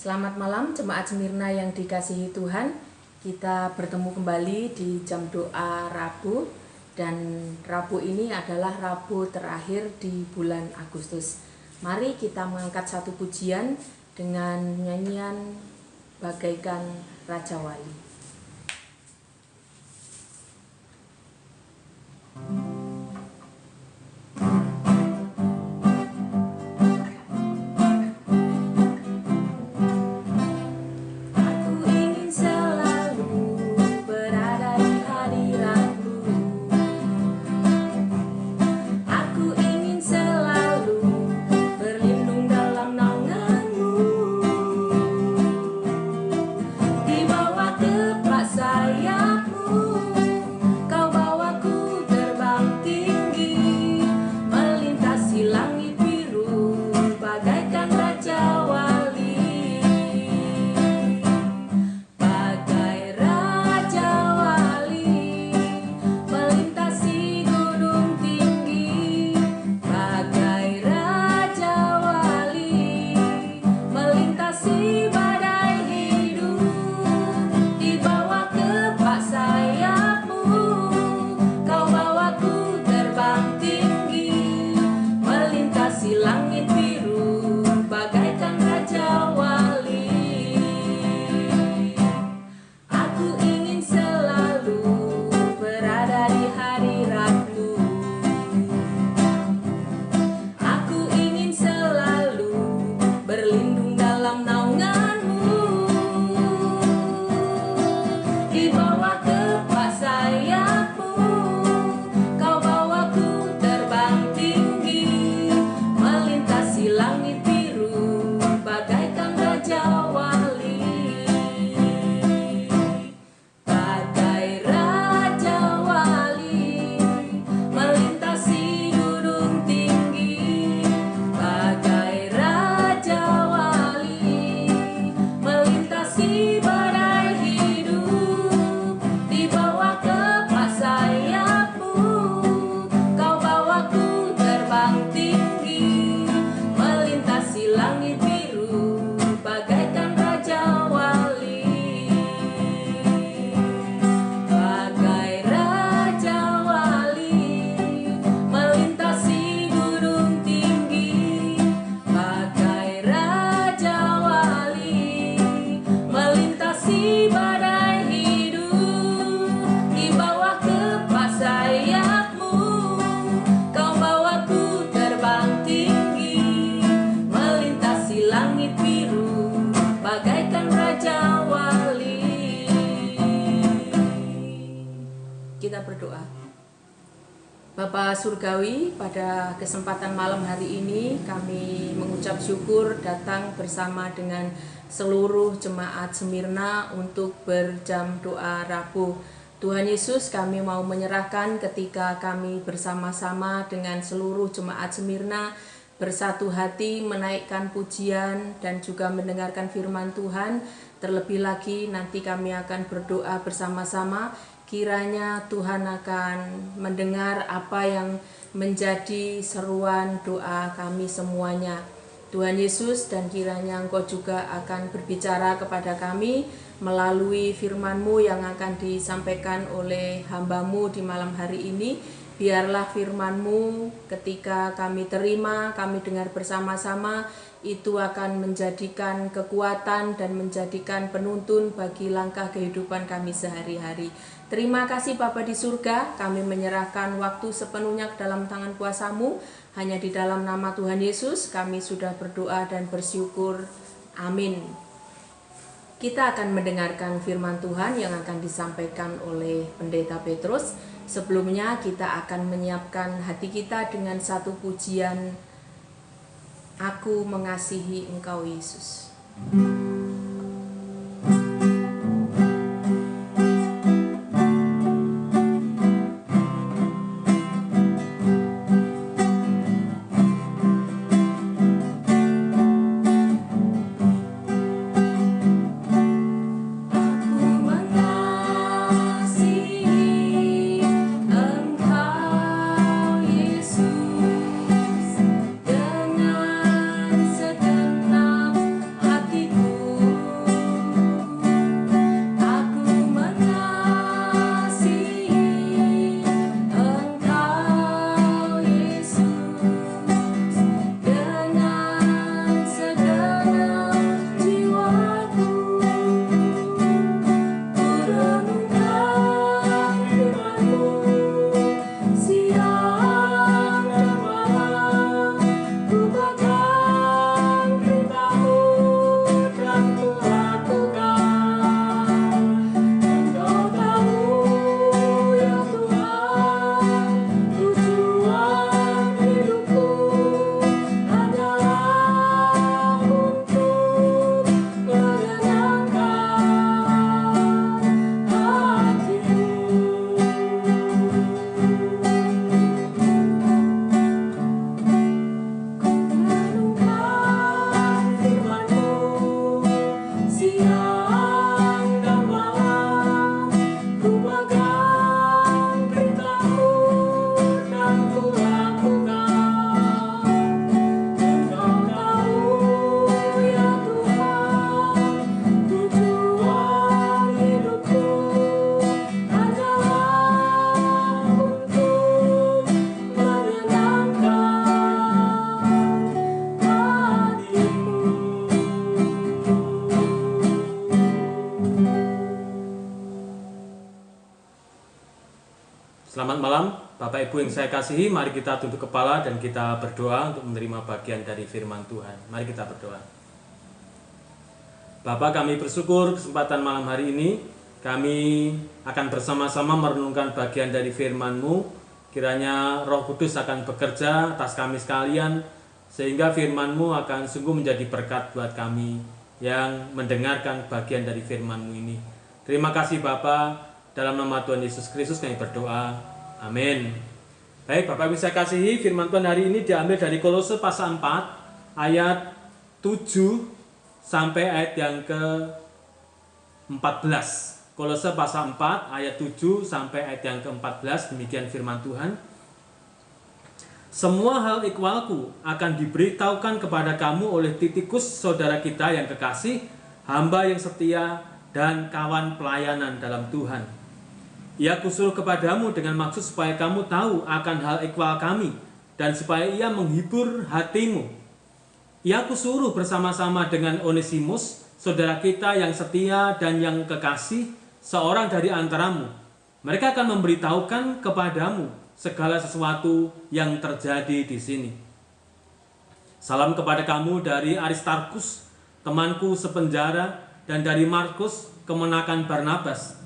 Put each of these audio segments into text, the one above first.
Selamat malam Jemaat Smyrna yang dikasihi Tuhan. Kita bertemu kembali di jam doa Rabu. Dan Rabu ini adalah Rabu terakhir di bulan Agustus. Mari kita mengangkat satu pujian dengan nyanyian Bagaikan Raja Wali. Kita berdoa. Bapa Surgawi, pada kesempatan malam hari ini kami mengucap syukur datang bersama dengan seluruh jemaat Smyrna untuk berjam doa Rabu. Tuhan Yesus, kami mau menyerahkan ketika kami bersama-sama dengan seluruh jemaat Smyrna bersatu hati menaikkan pujian dan juga mendengarkan firman Tuhan. Terlebih lagi nanti kami akan berdoa bersama-sama. Kiranya Tuhan akan mendengar apa yang menjadi seruan doa kami semuanya. Tuhan Yesus, dan kiranya Engkau juga akan berbicara kepada kami melalui firman-Mu yang akan disampaikan oleh hamba-Mu di malam hari ini. Biarlah firman-Mu ketika kami terima, kami dengar bersama-sama, itu akan menjadikan kekuatan dan menjadikan penuntun bagi langkah kehidupan kami sehari-hari. Terima kasih Bapa di surga, kami menyerahkan waktu sepenuhnya ke dalam tangan kuasa-Mu. Hanya di dalam nama Tuhan Yesus kami sudah berdoa dan bersyukur. Amin. Kita akan mendengarkan firman Tuhan yang akan disampaikan oleh Pendeta Petrus. Sebelumnya kita akan menyiapkan hati kita dengan satu pujian, Aku mengasihi Engkau Yesus. Dengan segenap hatiku malam, Bapak Ibu yang saya kasihi, mari kita tunduk kepala dan kita berdoa untuk menerima bagian dari firman Tuhan. Mari kita berdoa. Bapa, kami bersyukur kesempatan malam hari ini, kami akan bersama-sama merenungkan bagian dari firman-Mu. Kiranya Roh Kudus akan bekerja atas kami sekalian, sehingga firman-Mu akan sungguh menjadi berkat buat kami yang mendengarkan bagian dari firman-Mu ini. Terima kasih Bapa. Dalam nama Tuhan Yesus Kristus kami berdoa. Amin. Baik, Bapak Ibu saya kasihi, firman Tuhan hari ini diambil dari Kolose pasal 4 ayat 7 sampai ayat yang ke-14. Kolose pasal 4 ayat 7 sampai ayat yang ke-14. Demikian firman Tuhan. Semua hal ikhwalku akan diberitahukan kepada kamu oleh Titikus, saudara kita yang kekasih, hamba yang setia dan kawan pelayanan dalam Tuhan. Ia kusuruh kepadamu dengan maksud supaya kamu tahu akan hal ikhwal kami dan supaya ia menghibur hatimu. Ia kusuruh bersama-sama dengan Onesimus, saudara kita yang setia dan yang kekasih, seorang dari antaramu. Mereka akan memberitahukan kepadamu segala sesuatu yang terjadi di sini. Salam kepada kamu dari Aristarkus, temanku sepenjara, dan dari Markus, kemenakan Barnabas.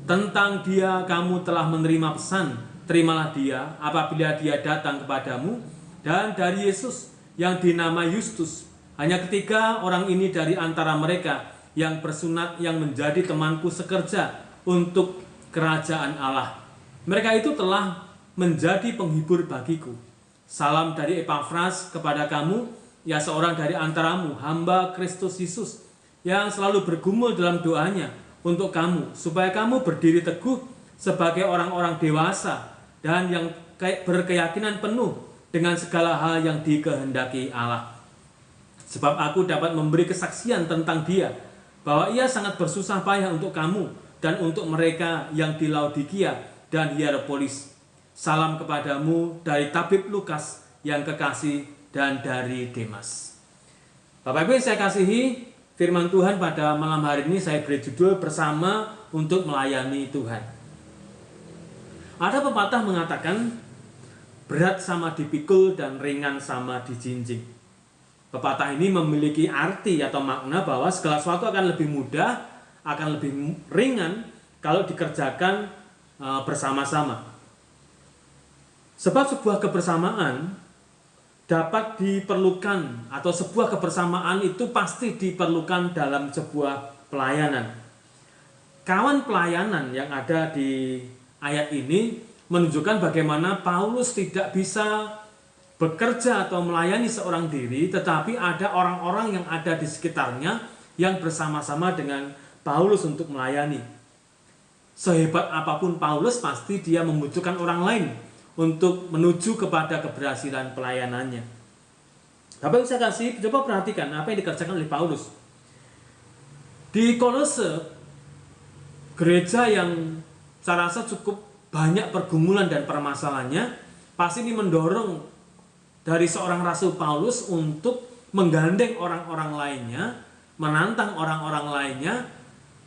Tentang dia kamu telah menerima pesan, terimalah dia apabila dia datang kepadamu, dan dari Yesus yang dinamai Justus. Hanya ketiga orang ini dari antara mereka yang bersunat yang menjadi temanku sekerja untuk kerajaan Allah. Mereka itu telah menjadi penghibur bagiku. Salam dari Epafras kepada kamu, ya seorang dari antaramu, hamba Kristus Yesus, yang selalu bergumul dalam doanya untuk kamu, supaya kamu berdiri teguh sebagai orang-orang dewasa dan yang berkeyakinan penuh dengan segala hal yang dikehendaki Allah. Sebab aku dapat memberi kesaksian tentang dia, bahwa ia sangat bersusah payah untuk kamu dan untuk mereka yang di Laodikia dan Hierapolis. Salam kepadamu dari tabib Lukas yang kekasih dan dari Demas. Bapak Ibu yang saya kasihi, firman Tuhan pada malam hari ini saya beri judul bersama untuk melayani Tuhan. Ada pepatah mengatakan berat sama dipikul dan ringan sama dijinjing. Pepatah ini memiliki arti atau makna bahwa segala sesuatu akan lebih mudah, akan lebih ringan kalau dikerjakan bersama-sama. Sebab sebuah kebersamaan dapat diperlukan, atau sebuah kebersamaan itu pasti diperlukan dalam sebuah pelayanan. Kawan pelayanan yang ada di ayat ini menunjukkan bagaimana Paulus tidak bisa bekerja atau melayani seorang diri, tetapi ada orang-orang yang ada di sekitarnya yang bersama-sama dengan Paulus untuk melayani. Sehebat apapun Paulus, pasti dia membutuhkan orang lain untuk menuju kepada keberhasilan pelayanannya. Bapak saya kasih, coba perhatikan apa yang dikerjakan oleh Paulus. Di Kolose, gereja yang saya rasa cukup banyak pergumulan dan permasalahannya, pasti ini mendorong dari seorang Rasul Paulus untuk menggandeng orang-orang lainnya, menantang orang-orang lainnya,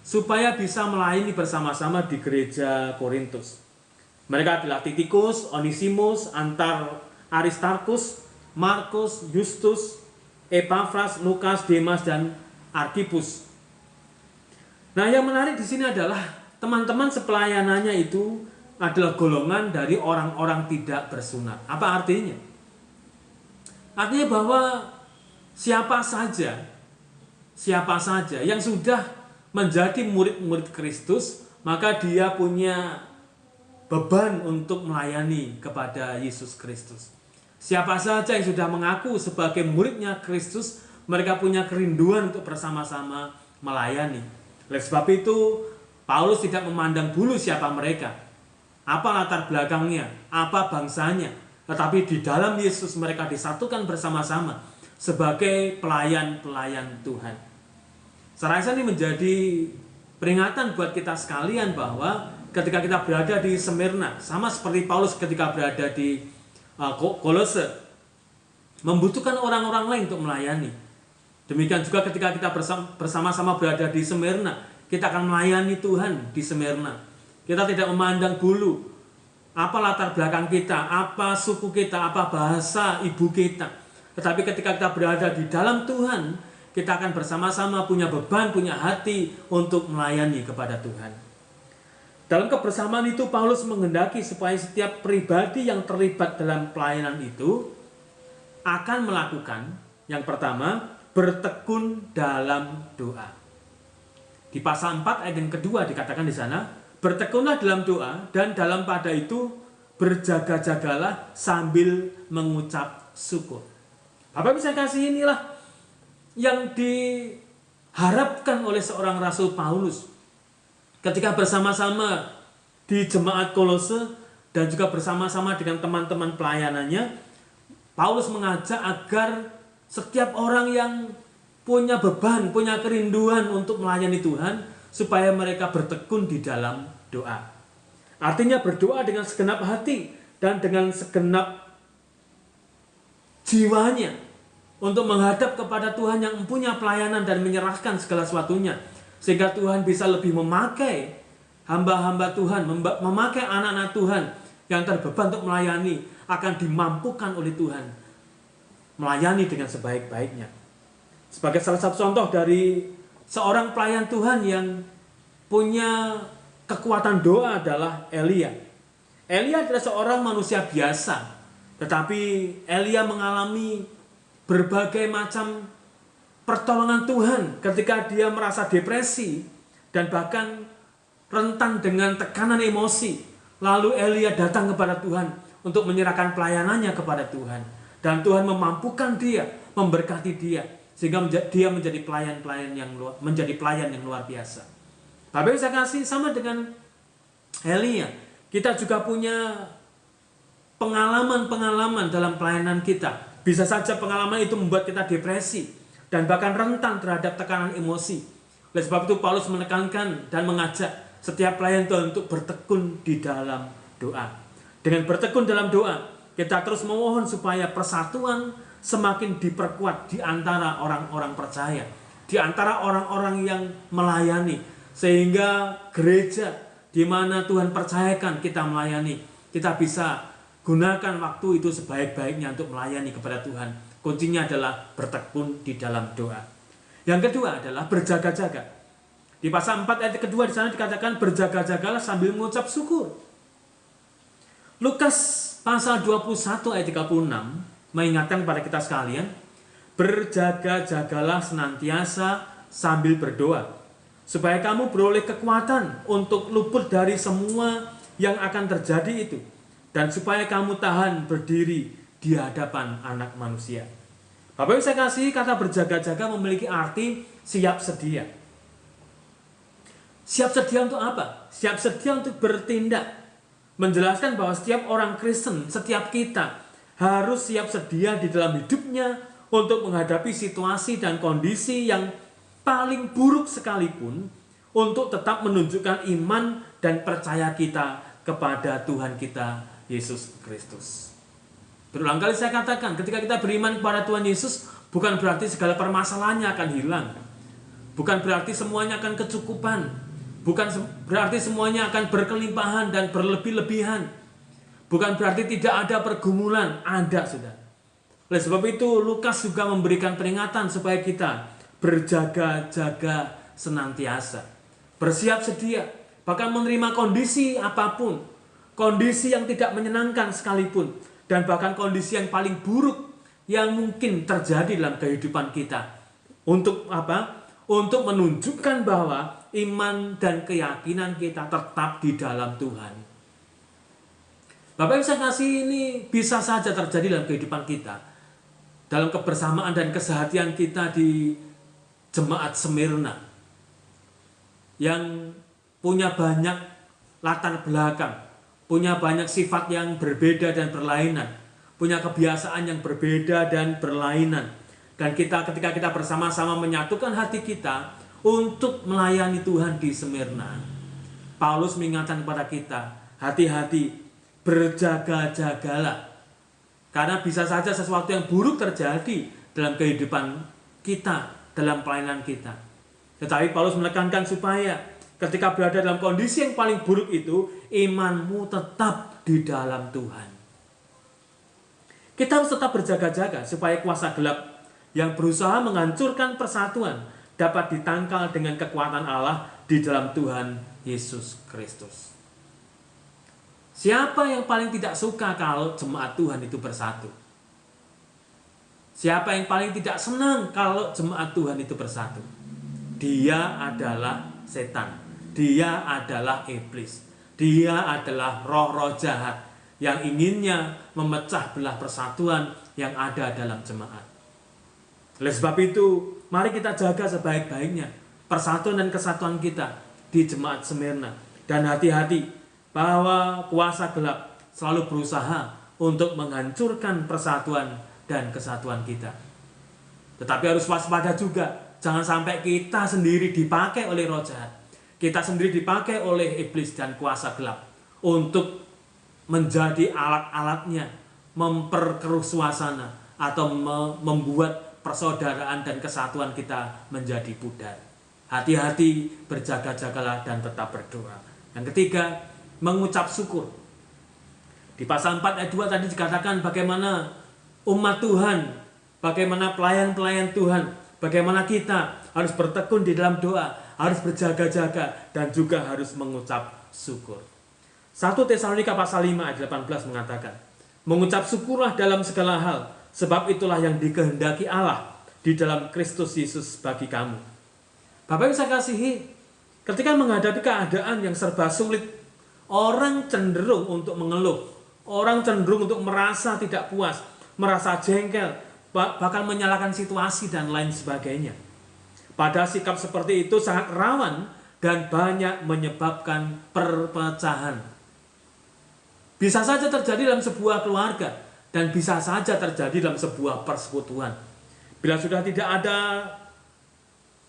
supaya bisa melayani bersama-sama di gereja Korintus. Mereka adalah Titikus, Onesimus, Aristarkus, Markus, Justus, Epafras, Lukas, Demas, dan Arkipus. Nah, yang menarik di sini adalah teman-teman sepelayanannya itu adalah golongan dari orang-orang tidak bersunat. Apa artinya? Artinya bahwa siapa saja yang sudah menjadi murid-murid Kristus, maka dia punya beban untuk melayani kepada Yesus Kristus. Siapa saja yang sudah mengaku sebagai muridnya Kristus, mereka punya kerinduan untuk bersama-sama melayani. Oleh sebab itu, Paulus tidak memandang bulu siapa mereka, apa latar belakangnya, apa bangsanya, tetapi di dalam Yesus mereka disatukan bersama-sama sebagai pelayan-pelayan Tuhan. Saya rasa ini menjadi peringatan buat kita sekalian bahwa ketika kita berada di Smyrna, sama seperti Paulus ketika berada di Kolose, membutuhkan orang-orang lain untuk melayani. Demikian juga ketika kita bersama-sama berada di Smyrna, kita akan melayani Tuhan di Smyrna. Kita tidak memandang bulu apa latar belakang kita, apa suku kita, apa bahasa ibu kita. Tetapi ketika kita berada di dalam Tuhan, kita akan bersama-sama punya beban, punya hati untuk melayani kepada Tuhan. Dalam kebersamaan itu, Paulus menghendaki supaya setiap pribadi yang terlibat dalam pelayanan itu akan melakukan, yang pertama, bertekun dalam doa. Di pasal 4 ayat yang kedua dikatakan di sana, bertekunlah dalam doa dan dalam pada itu berjaga-jagalah sambil mengucap syukur. Bapak bisa kasih inilah yang diharapkan oleh seorang Rasul Paulus ketika bersama-sama di jemaat Kolose dan juga bersama-sama dengan teman-teman pelayanannya. Paulus mengajak agar setiap orang yang punya beban, punya kerinduan untuk melayani Tuhan, supaya mereka bertekun di dalam doa. Artinya berdoa dengan segenap hati dan dengan segenap jiwanya untuk menghadap kepada Tuhan yang mempunyai pelayanan dan menyerahkan segala sesuatunya, sehingga Tuhan bisa lebih memakai hamba-hamba Tuhan, memakai anak-anak Tuhan yang terbeban untuk melayani, akan dimampukan oleh Tuhan melayani dengan sebaik-baiknya. Sebagai salah satu contoh dari seorang pelayan Tuhan yang punya kekuatan doa adalah Elia. Elia adalah seorang manusia biasa, tetapi Elia mengalami berbagai macam pertolongan Tuhan ketika dia merasa depresi dan bahkan rentan dengan tekanan emosi. Lalu Elia datang kepada Tuhan untuk menyerahkan pelayanannya kepada Tuhan, dan Tuhan memampukan dia, memberkati dia, sehingga dia menjadi pelayan yang luar biasa. Bapak saya kasih sama dengan Elia, kita juga punya pengalaman-pengalaman dalam pelayanan kita. Bisa saja pengalaman itu membuat kita depresi dan bahkan rentan terhadap tekanan emosi. Oleh sebab itu Paulus menekankan dan mengajak setiap pelayan Tuhan untuk bertekun di dalam doa. Dengan bertekun dalam doa, kita terus memohon supaya persatuan semakin diperkuat di antara orang-orang percaya, di antara orang-orang yang melayani, sehingga gereja di mana Tuhan percayakan kita melayani, kita bisa gunakan waktu itu sebaik-baiknya untuk melayani kepada Tuhan. Kuncinya adalah bertekun di dalam doa. Yang kedua adalah berjaga-jaga. Di pasal 4 ayat kedua di sana dikatakan berjaga-jagalah sambil mengucap syukur. Lukas pasal 21 ayat 36 mengingatkan kepada kita sekalian, berjaga-jagalah senantiasa sambil berdoa, supaya kamu beroleh kekuatan untuk luput dari semua yang akan terjadi itu, dan supaya kamu tahan berdiri di hadapan anak manusia. Bapak Ibu saya kasih, kata berjaga-jaga memiliki arti siap sedia. Siap sedia untuk apa? Siap sedia untuk bertindak. Menjelaskan bahwa setiap orang Kristen, setiap kita harus siap sedia di dalam hidupnya untuk menghadapi situasi dan kondisi yang paling buruk sekalipun, untuk tetap menunjukkan iman dan percaya kita kepada Tuhan kita Yesus Kristus. Berulang kali saya katakan, ketika kita beriman kepada Tuhan Yesus, bukan berarti segala permasalahannya akan hilang. Bukan berarti semuanya akan kecukupan. Bukan berarti semuanya akan berkelimpahan dan berlebih-lebihan. Bukan berarti tidak ada pergumulan. Ada, saudara. Oleh sebab itu, Lukas juga memberikan peringatan supaya kita berjaga-jaga senantiasa. Bersiap sedia. Bahkan menerima kondisi apapun. Kondisi yang tidak menyenangkan sekalipun, dan bahkan kondisi yang paling buruk yang mungkin terjadi dalam kehidupan kita. Untuk apa? Untuk menunjukkan bahwa iman dan keyakinan kita tetap di dalam Tuhan. Bapak Ibu saya kasih, ini bisa saja terjadi dalam kehidupan kita, dalam kebersamaan dan keseharian kita di jemaat Smyrna yang punya banyak latar belakang, punya banyak sifat yang berbeda dan berlainan, punya kebiasaan yang berbeda dan berlainan. Dan ketika kita bersama-sama menyatukan hati kita untuk melayani Tuhan di Smyrna, Paulus mengingatkan kepada kita, hati-hati, berjaga-jagalah. Karena bisa saja sesuatu yang buruk terjadi dalam kehidupan kita, dalam pelayanan kita. Tetapi Paulus menekankan supaya ketika berada dalam kondisi yang paling buruk itu, imanmu tetap di dalam Tuhan. Kita harus tetap berjaga-jaga supaya kuasa gelap yang berusaha menghancurkan persatuan dapat ditangkal dengan kekuatan Allah di dalam Tuhan Yesus Kristus. Siapa yang paling tidak suka kalau jemaat Tuhan itu bersatu? Siapa yang paling tidak senang kalau jemaat Tuhan itu bersatu? Dia adalah setan. Dia adalah iblis. Dia adalah roh-roh jahat yang inginnya memecah belah persatuan yang ada dalam jemaat. Oleh sebab itu, mari kita jaga sebaik-baiknya persatuan dan kesatuan kita di jemaat Smyrna. Dan hati-hati bahwa kuasa gelap selalu berusaha untuk menghancurkan persatuan dan kesatuan kita. Tetapi harus waspada juga, jangan sampai kita sendiri dipakai oleh roh jahat. Kita sendiri dipakai oleh iblis dan kuasa gelap untuk menjadi alat-alatnya, memperkeruh suasana atau membuat persaudaraan dan kesatuan kita menjadi pudar. Hati-hati, berjaga-jagalah dan tetap berdoa. Yang ketiga, mengucap syukur. Di pasal 4 ayat 2 tadi dikatakan bagaimana umat Tuhan, bagaimana pelayan-pelayan Tuhan, bagaimana kita harus bertekun di dalam doa, harus berjaga-jaga, dan juga harus mengucap syukur. 1 Tesalonika pasal 5 ayat 18 mengatakan, mengucap syukurlah dalam segala hal, sebab itulah yang dikehendaki Allah di dalam Kristus Yesus bagi kamu. Bapak Ibu saya kasihi, ketika menghadapi keadaan yang serba sulit, orang cenderung untuk mengeluh, orang cenderung untuk merasa tidak puas, merasa jengkel, bahkan menyalahkan situasi dan lain sebagainya. Pada sikap seperti itu sangat rawan dan banyak menyebabkan perpecahan. Bisa saja terjadi dalam sebuah keluarga dan bisa saja terjadi dalam sebuah persekutuan. Bila sudah tidak ada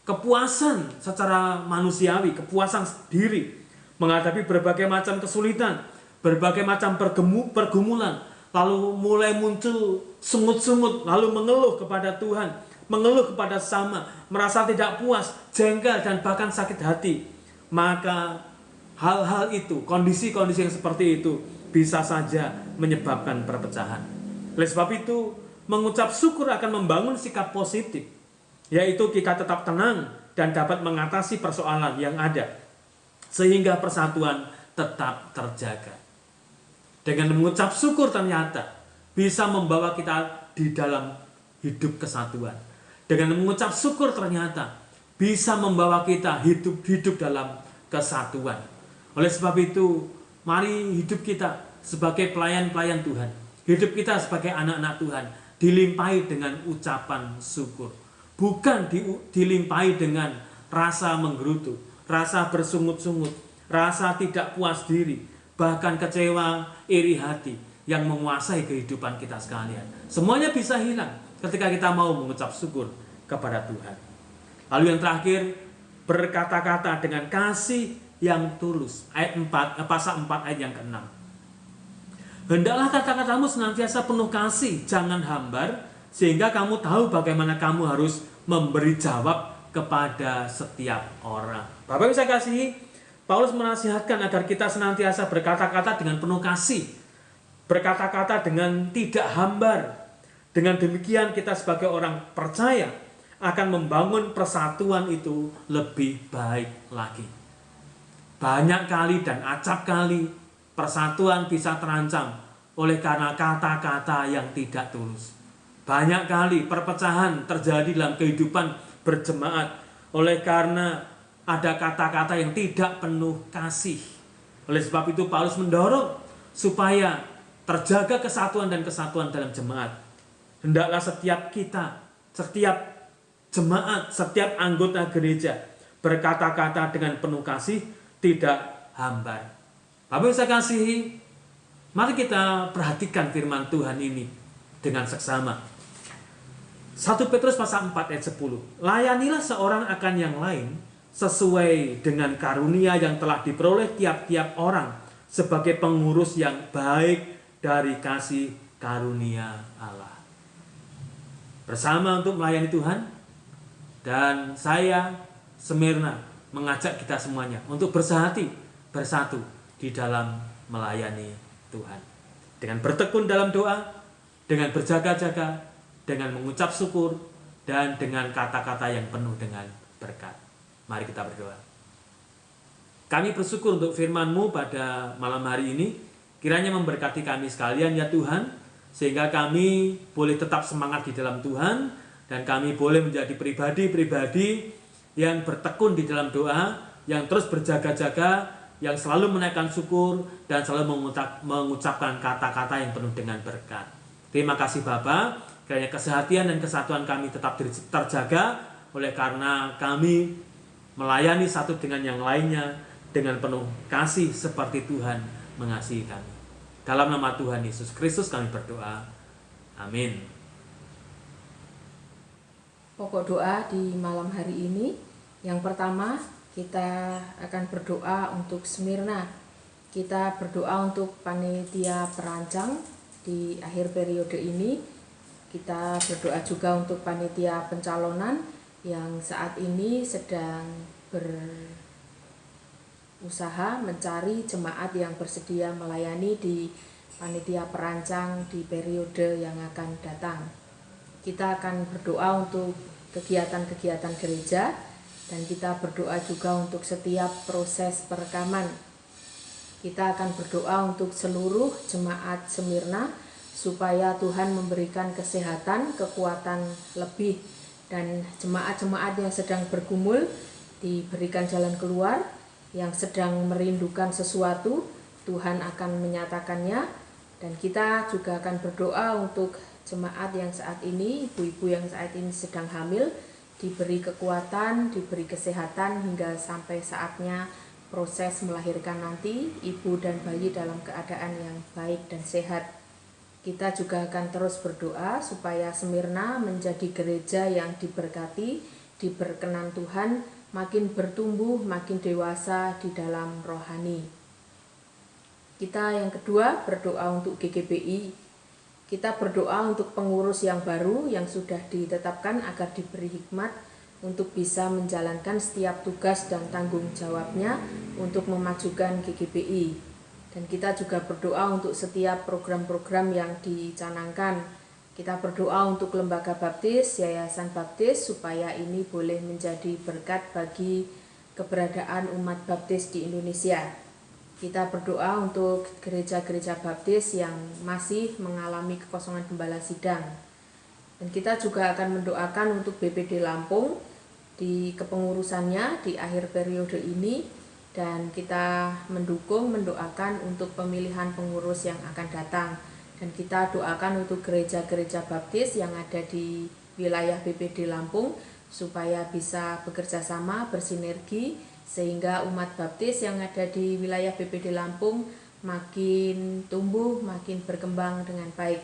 kepuasan secara manusiawi, kepuasan diri, menghadapi berbagai macam kesulitan, berbagai macam pergumulan, lalu mulai muncul sungut-sungut, lalu mengeluh kepada Tuhan, mengeluh kepada sesama, merasa tidak puas, jengkel, dan bahkan sakit hati, maka hal-hal itu, kondisi-kondisi yang seperti itu bisa saja menyebabkan perpecahan. Oleh sebab itu, mengucap syukur akan membangun sikap positif, yaitu kita tetap tenang dan dapat mengatasi persoalan yang ada, sehingga persatuan tetap terjaga. Dengan mengucap syukur ternyata bisa membawa kita di dalam hidup kesatuan. Dengan mengucap syukur ternyata bisa membawa kita hidup dalam kesatuan. Oleh sebab itu, mari hidup kita sebagai pelayan-pelayan Tuhan, hidup kita sebagai anak-anak Tuhan dilimpahi dengan ucapan syukur. Bukan dilimpahi dengan rasa menggerutu, rasa bersungut-sungut, rasa tidak puas diri, bahkan kecewa, iri hati yang menguasai kehidupan kita sekalian. Semuanya bisa hilang ketika kita mau mengucap syukur kepada Tuhan. Lalu yang terakhir, berkata-kata dengan kasih yang tulus. Ayat 4, pasal 4 ayat yang ke-6. Hendaklah kata-katamu senantiasa penuh kasih, jangan hambar, sehingga kamu tahu bagaimana kamu harus memberi jawab kepada setiap orang. Bapak Ibu saya kasihi, Paulus menasihatkan agar kita senantiasa berkata-kata dengan penuh kasih, berkata-kata dengan tidak hambar. Dengan demikian kita sebagai orang percaya akan membangun persatuan itu lebih baik lagi. Banyak kali dan acap kali persatuan bisa terancam oleh karena kata-kata yang tidak tulus. Banyak kali perpecahan terjadi dalam kehidupan berjemaat oleh karena ada kata-kata yang tidak penuh kasih. Oleh sebab itu Paulus mendorong supaya terjaga kesatuan dan kesatuan dalam jemaat. Hendaklah setiap kita, setiap jemaat, setiap anggota gereja berkata-kata dengan penuh kasih, tidak hambar. Bapak saya kasihi, mari kita perhatikan firman Tuhan ini dengan seksama. 1 Petrus pasal 4 ayat 10. Layanilah seorang akan yang lain sesuai dengan karunia yang telah diperoleh tiap-tiap orang sebagai pengurus yang baik dari kasih karunia Allah. Bersama untuk melayani Tuhan, dan saya Smyrna mengajak kita semuanya untuk bersehati, bersatu di dalam melayani Tuhan. Dengan bertekun dalam doa, dengan berjaga-jaga, dengan mengucap syukur, dan dengan kata-kata yang penuh dengan berkat. Mari kita berdoa. Kami bersyukur untuk firman-Mu pada malam hari ini. Kiranya memberkati kami sekalian ya Tuhan, sehingga kami boleh tetap semangat di dalam Tuhan, dan kami boleh menjadi pribadi-pribadi yang bertekun di dalam doa, yang terus berjaga-jaga, yang selalu menaikkan syukur, dan selalu mengucapkan kata-kata yang penuh dengan berkat. Terima kasih Bapa, kiranya kesehatan dan kesatuan kami tetap terjaga, oleh karena kami melayani satu dengan yang lainnya dengan penuh kasih seperti Tuhan mengasihi kami. Dalam nama Tuhan Yesus Kristus kami berdoa. Amin. Pokok doa di malam hari ini, yang pertama kita akan berdoa untuk Smyrna. Kita berdoa untuk panitia perancang di akhir periode ini. Kita berdoa juga untuk panitia pencalonan yang saat ini sedang berusaha mencari jemaat yang bersedia melayani di panitia perancang di periode yang akan datang. Kita akan berdoa untuk kegiatan-kegiatan gereja, dan kita berdoa juga untuk setiap proses perekaman. Kita akan berdoa untuk seluruh jemaat Smyrna supaya Tuhan memberikan kesehatan, kekuatan lebih, dan jemaat-jemaat yang sedang bergumul diberikan jalan keluar, yang sedang merindukan sesuatu Tuhan akan menyatakannya. Dan kita juga akan berdoa untuk jemaat yang saat ini, ibu-ibu yang saat ini sedang hamil, diberi kekuatan, diberi kesehatan hingga sampai saatnya proses melahirkan nanti, ibu dan bayi dalam keadaan yang baik dan sehat. Kita juga akan terus berdoa supaya Smyrna menjadi gereja yang diberkati, diberkenan Tuhan, makin bertumbuh, makin dewasa di dalam rohani. Kita yang kedua berdoa untuk GGBI. Kita berdoa untuk pengurus yang baru yang sudah ditetapkan agar diberi hikmat untuk bisa menjalankan setiap tugas dan tanggung jawabnya untuk memajukan GGBI. Dan kita juga berdoa untuk setiap program-program yang dicanangkan. Kita berdoa untuk lembaga baptis, yayasan baptis, supaya ini boleh menjadi berkat bagi keberadaan umat baptis di Indonesia. Kita berdoa untuk gereja-gereja baptis yang masih mengalami kekosongan gembala sidang. Dan kita juga akan mendoakan untuk BPD Lampung di kepengurusannya di akhir periode ini, dan kita mendoakan untuk pemilihan pengurus yang akan datang. Dan kita doakan untuk gereja-gereja baptis yang ada di wilayah BPD Lampung supaya bisa bekerja sama, bersinergi, sehingga umat baptis yang ada di wilayah BPD Lampung makin tumbuh, makin berkembang dengan baik.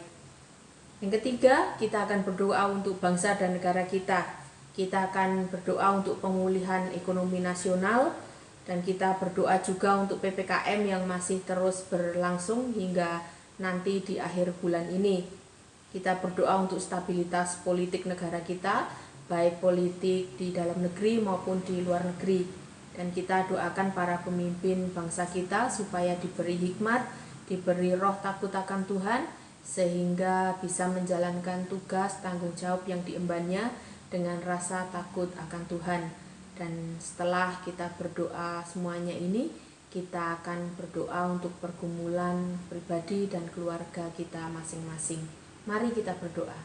Yang ketiga, kita akan berdoa untuk bangsa dan negara kita. Kita akan berdoa untuk pemulihan ekonomi nasional, dan kita berdoa juga untuk PPKM yang masih terus berlangsung hingga nanti di akhir bulan ini. Kita berdoa untuk stabilitas politik negara kita, baik politik di dalam negeri maupun di luar negeri. Dan kita doakan para pemimpin bangsa kita supaya diberi hikmat, diberi roh takut akan Tuhan, sehingga bisa menjalankan tugas tanggung jawab yang diembannya dengan rasa takut akan Tuhan. Dan setelah kita berdoa semuanya ini, kita akan berdoa untuk pergumulan pribadi dan keluarga kita masing-masing. Mari kita berdoa.